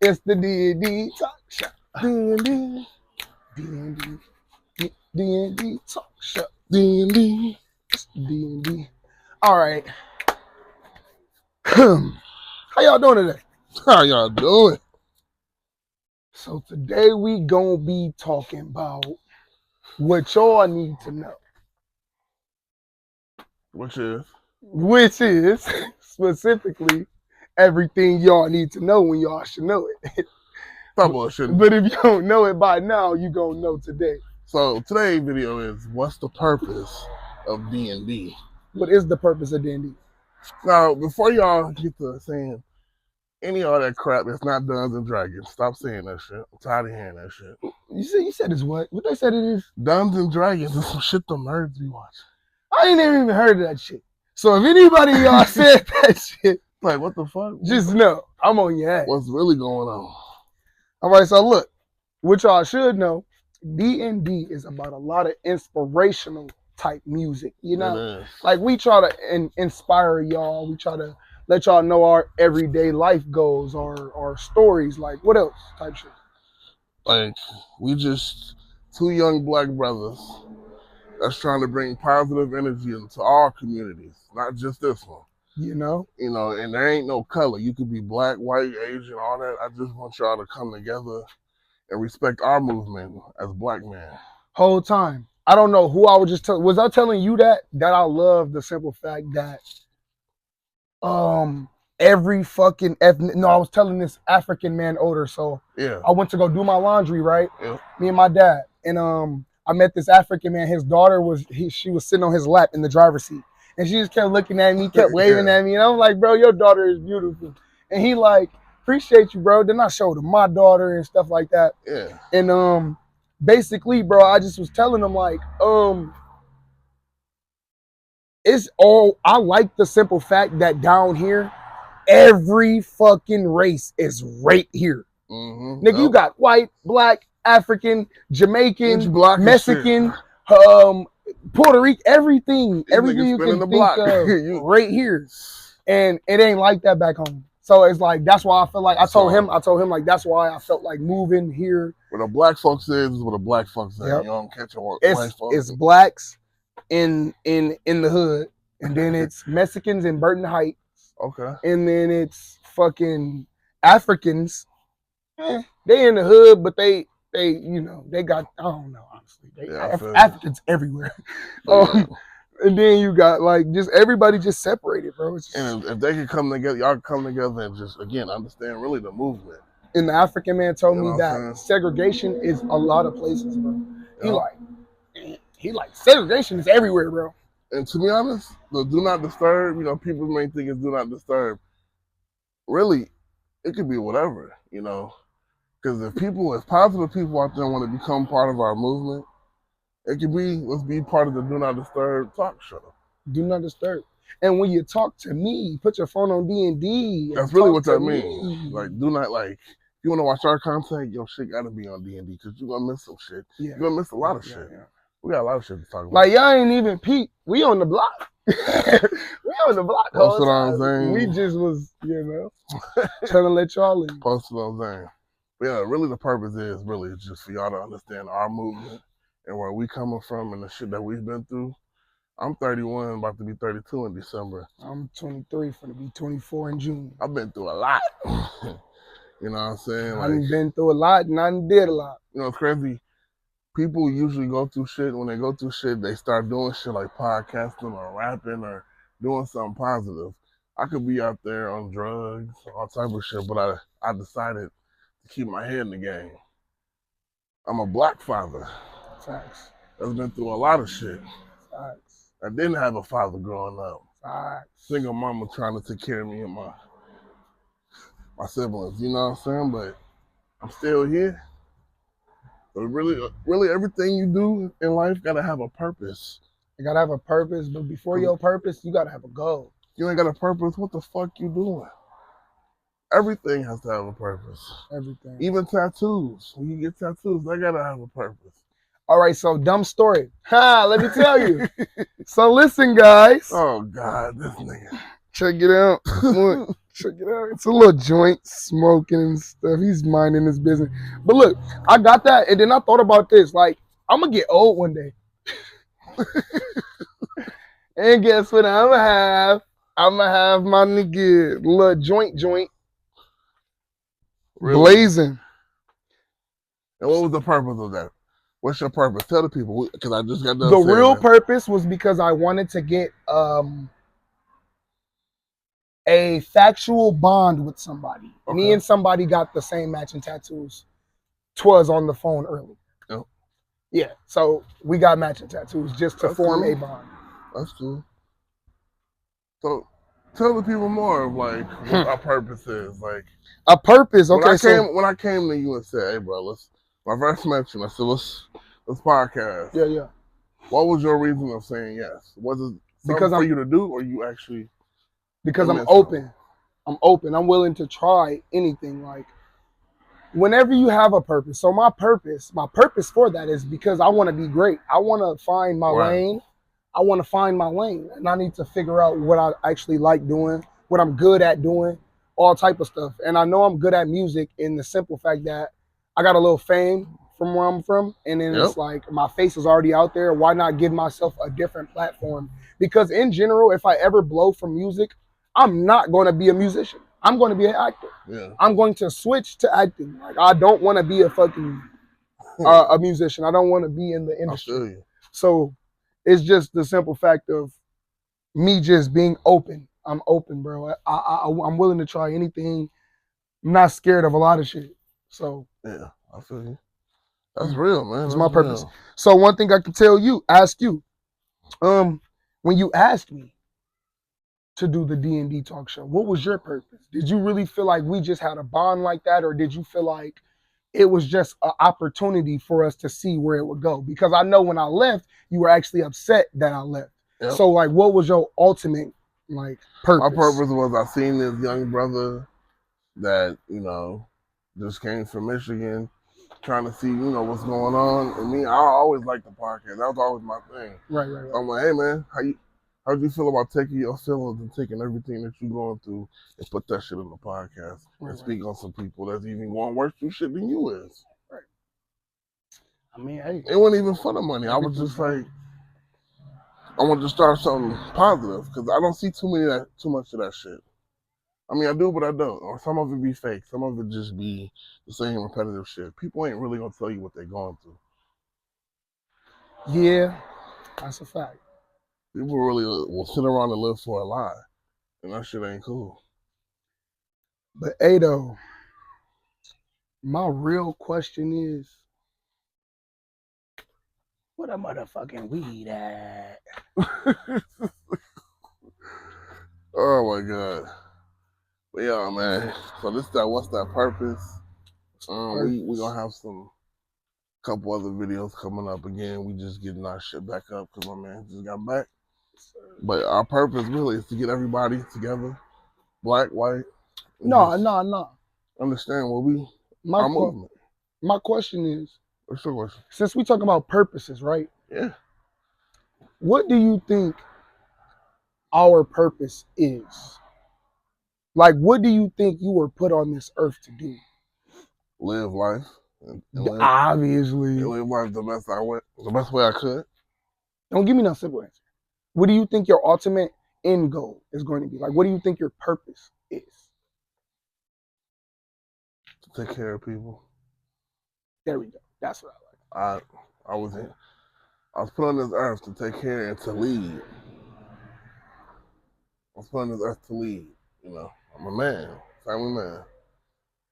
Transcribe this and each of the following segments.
It's the D&D Talk Show. D&D, D&D, D&D Talk Show. D&D, it's the D&D. All right. How y'all doing today? How y'all doing? So today we gonna be talking about what y'all need to know, Which is? which is specifically everything y'all need to know when y'all should know it. Stop bullshitting. But if you don't know it by now, you gonna know today. So today's video is what's the purpose of D&D? What is the purpose of D&D? Now, before y'all get to saying any of that crap that's not Dungeons and Dragons, stop saying that shit. I'm tired of hearing that shit. You said it's what? What they said it is? Dungeons and Dragons is some shit the nerds be watching. I ain't never even heard of that shit. So if anybody of y'all said that shit, Like, what the fuck? just know I'm on your ass. What's really going on? All right, so look, what y'all should know, D&D is about a lot of inspirational type music, you know? It is. Like we try to inspire y'all. We try to let y'all know our everyday life goals, our stories, like what else type shit. Like, we just two young black brothers that's trying to bring positive energy into all communities, not just this one. You know? You know, and there ain't no color. You could be black, white, Asian, all that. I just want y'all to come together and respect our movement as black men. Whole time. I don't know who I was just telling. Was I telling you that I love the simple fact that every fucking I was telling this African man older, so Yeah. I went to go do my laundry, right? Yeah. Me and my dad. And I met this African man. His daughter she was sitting on his lap in the driver's seat. And she just kept looking at me, kept waving Yeah. at me. And I'm like, bro, your daughter is beautiful. And he like, appreciate you, bro. Then I showed him my daughter and stuff like that. Yeah. And basically, bro, I just was telling him like, it's all, I like the simple fact that down here, every fucking race is right here. Mm-hmm. Nigga, you got white, black, African, Jamaican, Each block is Mexican, Puerto Rican, everything niggas you spinning can the think block. of You- right here. And it ain't like that back home. So it's like, that's why I feel like, I told him like, that's why I felt like moving here. Where the black folks is what the black folks is. Yep. You don't catch a white folks. It's blacks in the hood, and then it's Mexicans in Burton Heights, Okay. and then it's fucking Africans. They in the hood, but they you know, they got, I don't know, honestly. Africans everywhere. And then you got like just everybody just separated, bro. It's just, And if they could come together, y'all come together and just again understand really the movement. and the African man told You know me what that I'm saying? segregation is a lot of places, bro. Yeah. He like segregation is everywhere, bro. And to be honest, the do not disturb, you know, people may think it's do not disturb. Really, it could be whatever, you know. Because if positive people out there want to become part of our movement, it could be, let's be part of the Do Not Disturb talk show. Do not disturb. And when you talk to me, put your phone on D&D. That's really what that means. Like, do not, like, if you want to watch our content, your shit got to be on D&D because you're going to miss some shit. Yeah. You're going to miss a lot of shit. Yeah. We got a lot of shit to talk about. Like, y'all ain't even peep. We on the block. We on the block. That's what I'm saying. We just was, you know, trying to let y'all in. That's what I'm saying. But yeah, really the purpose is really just for y'all to understand our movement and where we coming from and the shit that we've been through. I'm 31, about to be 32 in December. I'm 23, finna be 24 in June. I've been through a lot. You know what I'm saying? I've been through a lot and I did a lot. You know, it's crazy. People usually go through shit. When they go through shit, they start doing shit like podcasting or rapping or doing something positive. I could be out there on drugs, all type of shit, but I decided to keep my head in the game. I'm a black father. Facts. That's been through a lot of shit. Facts. I didn't have a father growing up. Facts. Single mama trying to take care of me and my siblings, you know what I'm saying? But I'm still here. But really everything you do in life gotta have a purpose. You gotta have a purpose, but before your purpose, you gotta have a goal. You ain't got a purpose, what the fuck you doing? Everything has to have a purpose. Everything. Even tattoos. When you get tattoos, they gotta have a purpose. All right, so dumb story. Let me tell you. So listen, guys. Oh God, this nigga. Check it out. Check it out. It's a little joint smoking and stuff. He's minding his business. But look, I got that, and then I thought about this. Like, I'm gonna get old one day. And guess what I'm gonna have? I'm gonna have my nigga little joint Really? blazing. And what was the purpose of that? What's your purpose? Tell the people, because I just got done The saying real that. purpose was because I wanted to get a factual bond with somebody. Okay. Me and somebody got the same matching tattoos. 'Twas on the phone early. Yep. Yeah, so we got matching tattoos just to form a bond. That's cool. So tell the people more of like what our purpose is. Like a purpose. Okay, when I came to you and said, "Hey, bro, my first mention," I said, "Let's podcast." Yeah. What was your reason of saying yes? Was it because for you to do, or you actually? Because I'm open. I'm open. I'm willing to try anything. Like whenever you have a purpose. So my purpose for that is because I want to be great. I want to find my lane. I want to find my lane, and I need to figure out what I actually like doing, what I'm good at doing, all type of stuff. And I know I'm good at music in the simple fact that I got a little fame from where I'm from, and then it's like my face is already out there. Why not give myself a different platform? Because in general, if I ever blow from music, I'm not going to be a musician. I'm going to be an actor. Yeah. I'm going to switch to acting. Like I don't want to be a fucking a musician. I don't want to be in the industry. I feel you. So it's just the simple fact of me just being open. I'm open, bro. I'm willing to try anything. I'm not scared of a lot of shit. So yeah, I feel you. That's real, man. That's my purpose. Real. So one thing I can ask you, when you asked me to do the D&D talk show, what was your purpose? Did you really feel like we just had a bond like that, or did you feel like it was just an opportunity for us to see where it would go? Because I know when I left, you were actually upset that I left. Yep. So like, what was your ultimate like purpose? My purpose was I seen this young brother that, you know, just came from Michigan, trying to see, you know, what's going on. And me, I always liked the podcast. That was always my thing. Right. I'm like, hey man, how do you feel about taking your feelings and taking everything that you're going through and put that shit in the podcast and speak on some people that's even going worse through shit than you is? Right. I mean, hey, it wasn't even for the money. I was just like, I want to start something positive because I don't see too much of that shit. I mean, I do, but I don't. Or some of it be fake. Some of it just be the same repetitive shit. People ain't really gonna tell you what they're going through. Yeah, that's a fact. People really will sit around and live for a lie, and that shit ain't cool. But Ado, my real question is, what a motherfucking weed at? Oh my god. But yeah, man. So this that what's that purpose? We gonna have couple other videos coming up again. We just getting our shit back up because my man just got back. But our purpose really is to get everybody together, black, white. No. Understand what our movement. My question is, what's your question? Since we talk about purposes, right? Yeah. What do you think our purpose is? Like, what do you think you were put on this earth to do? Live life. Obviously. Live life the best way I could. Don't give me no simple answer. What do you think your ultimate end goal is going to be? Like, what do you think your purpose is? To take care of people. There we go. That's what I like. I was put on this earth to take care and to lead. I was put on this earth to lead. You know, I'm a man, family man.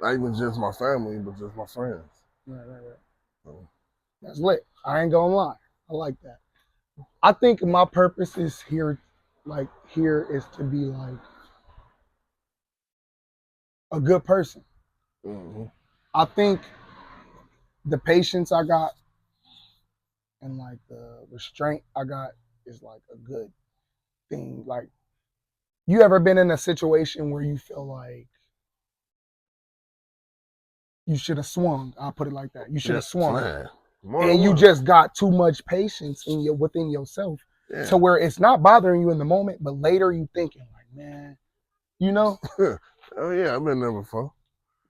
Not even just my family, but just my friends. Right. So, that's lit. I ain't gonna lie. I like that. I think my purpose is here is to be like a good person. Mm-hmm. I think the patience I got and like the restraint I got is like a good thing. Like, you ever been in a situation where you feel like you should have swung? I'll put it like that. You should have swung. Man. And you just got too much patience within yourself to where it's not bothering you in the moment, but later you thinking like, man, you know? Oh yeah, I've been there before.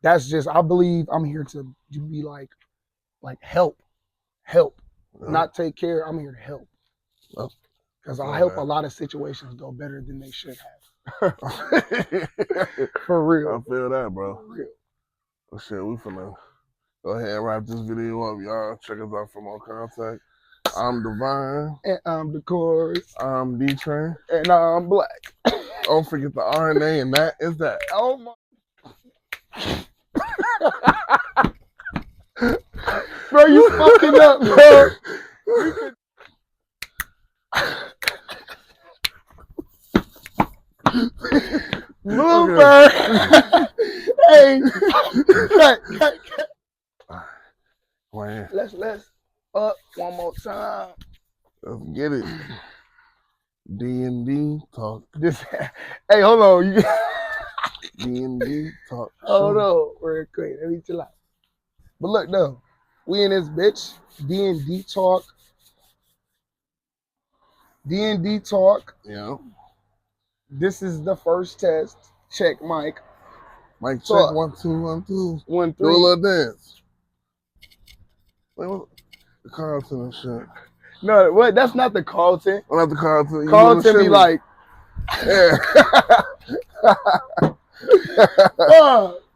That's just, I believe I'm here to be like help, not take care. I'm here to help. Because I'll help a lot of situations go better than they should have. For real. I feel that, bro. For real. Well, shit, we finna go ahead and wrap this video up, y'all. Check us out for more contact. I'm Divine. And I'm the chorus. I'm D-Train. And I'm Black. Don't forget the RNA, and that is that. Oh my. Bro, you fucking up, bro. Blooper. Hey. Cut. Man. Let's up one more time. Let's get it. D&D talk. Hey, hold on. D&D talk. Hold on, real quick. Let me chill out. But look, though, we in this bitch. D&D talk. D&D talk. Yeah. This is the first test. Check, Mike. Mike, check. Talk. 1, 2, 1, 2. 1, 3. Do a little dance. Wait, what? The Carlton and shit. No, what? That's not the Carlton. Well, not the Carlton. Carlton be like, yeah.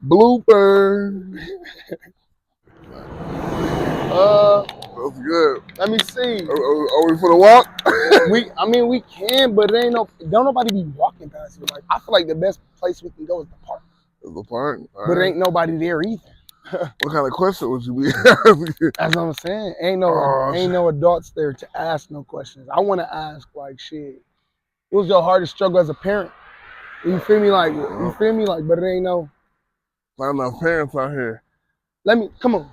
Blooper. That's good. Let me see. Are we for the walk? we can, but it ain't don't nobody be walking past it. Like, I feel like the best place we can go is the park. The park? But right. Ain't nobody there either. What kind of question would you be asking? That's what I'm saying. Ain't no adults there to ask no questions. I want to ask, like, shit, what was your hardest struggle as a parent? You feel me? Like, but it ain't no. Not enough parents out here. Come on.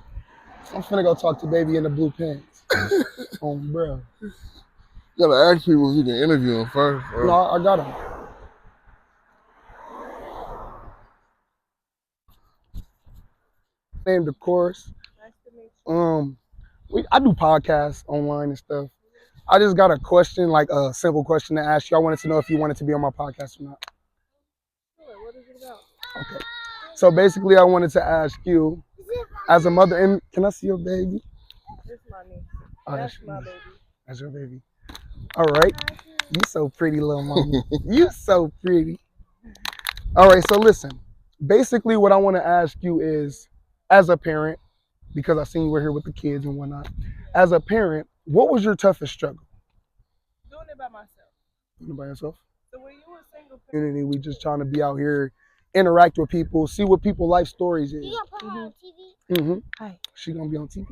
I'm finna go talk to baby in the blue pants. Oh, bro. You gotta ask people if you can interview them first. Bro. No, I got them. Named the course. Nice to meet you. I do podcasts online and stuff. I just got a question, like a simple question to ask you. I wanted to know if you wanted to be on my podcast or not. Sure. What is it about? Okay. So basically, I wanted to ask you, as a mother, and can I see your baby? It's my niece. That's my baby. That's your baby. All right. You so pretty, little mama. You so pretty. All right. So listen. Basically, what I want to ask you is, as a parent, because I seen you were here with the kids and whatnot. As a parent, what was your toughest struggle? Doing it by myself. Doing it by yourself? So when you were a single parent, we just trying to be out here, interact with people, see what people's life stories is. You gonna put her on TV? Mm-hmm. Hi. She gonna be on TV?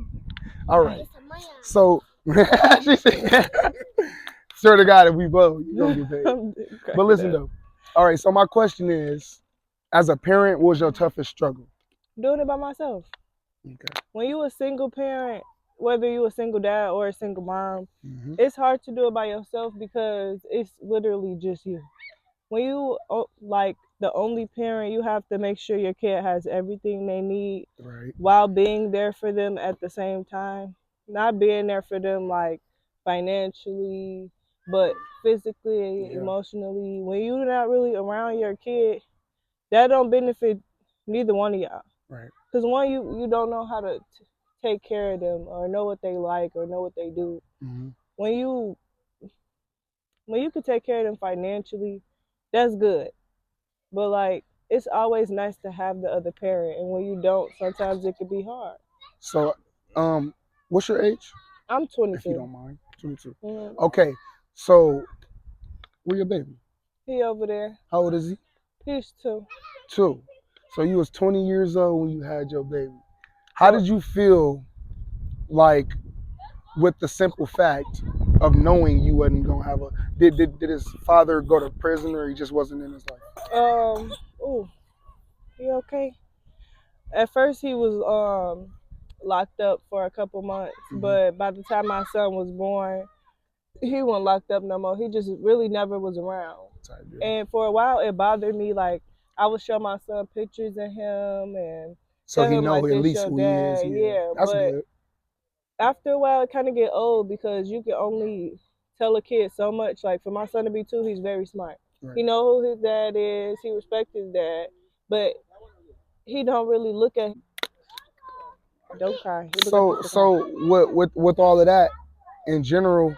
All right. So, she said, swear to God, if we vote, you gonna get paid. But listen though. All right. So my question is, as a parent, what was your toughest struggle? Doing it by myself. Okay. When you a single parent, whether you a single dad or a single mom, it's hard to do it by yourself because it's literally just you. When you like the only parent, you have to make sure your kid has everything they need, right, while being there for them at the same time. Not being there for them like financially, but physically, emotionally. When you're not really around your kid, that don't benefit neither one of y'all. Right. Because one, you don't know how to take care of them or know what they like or know what they do. Mm-hmm. When you can take care of them financially, that's good. But like, it's always nice to have the other parent, and when you don't, sometimes it can be hard. So, what's your age? I'm 22. If you don't mind, 22. Mm-hmm. Okay, so where your baby? He over there. How old is he? He's 2. 2. So you was 20 years old when you had your baby. How did you feel, like, with the simple fact of knowing you wasn't gonna have a? Did his father go to prison, or he just wasn't in his life? He okay? At first he was locked up for a couple months, but by the time my son was born, he wasn't locked up no more. He just really never was around. And for a while it bothered me, like I would show my son pictures of him and so he him, know like, at least who he is. Yeah, that's but good. After a while it kind of get old because you can only tell a kid so much. Like for my son to be 2, he's very smart. Right. He know who his dad is. He respects his dad. but he don't really look at. Don't cry. So with all of that, in general,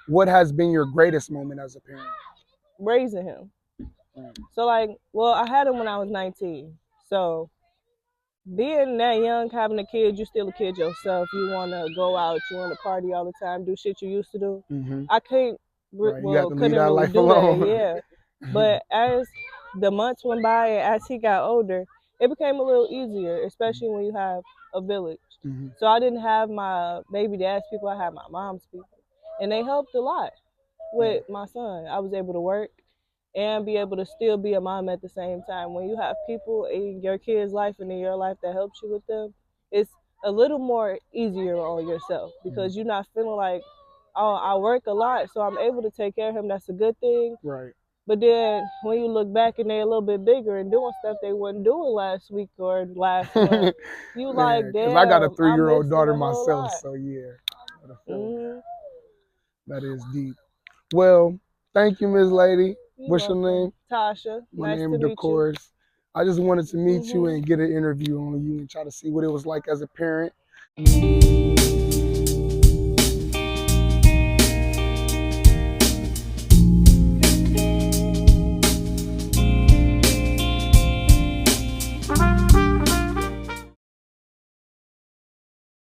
what has been your greatest moment as a parent? Raising him. So like, well, I had him when I was 19. So being that young, having a kid, you still a kid yourself. You want to go out, you want to party all the time, do shit you used to do. Mm-hmm. I couldn't, Right. couldn't really do alone. that. Yeah. But as the months went by and as he got older, it became a little easier, especially when you have a village. Mm-hmm. So I didn't have my baby dad's people, I had my mom's people. And they helped a lot with my son. I was able to work and be able to still be a mom at the same time. When you have people in your kid's life and in your life that helps you with them, it's a little more easier on yourself because you're not feeling like, oh, I work a lot, so I'm able to take care of him. That's a good thing. Right. But then when you look back and they're a little bit bigger and doing stuff they weren't doing last week or last month, you like, damn. I got a 3-year-old daughter myself, myself, so yeah. That is deep. Well, thank you, Ms. Lady. What's your name? Tasha. My name is to meet you. DeCourse. I just wanted to meet you and get an interview on you and try to see what it was like as a parent.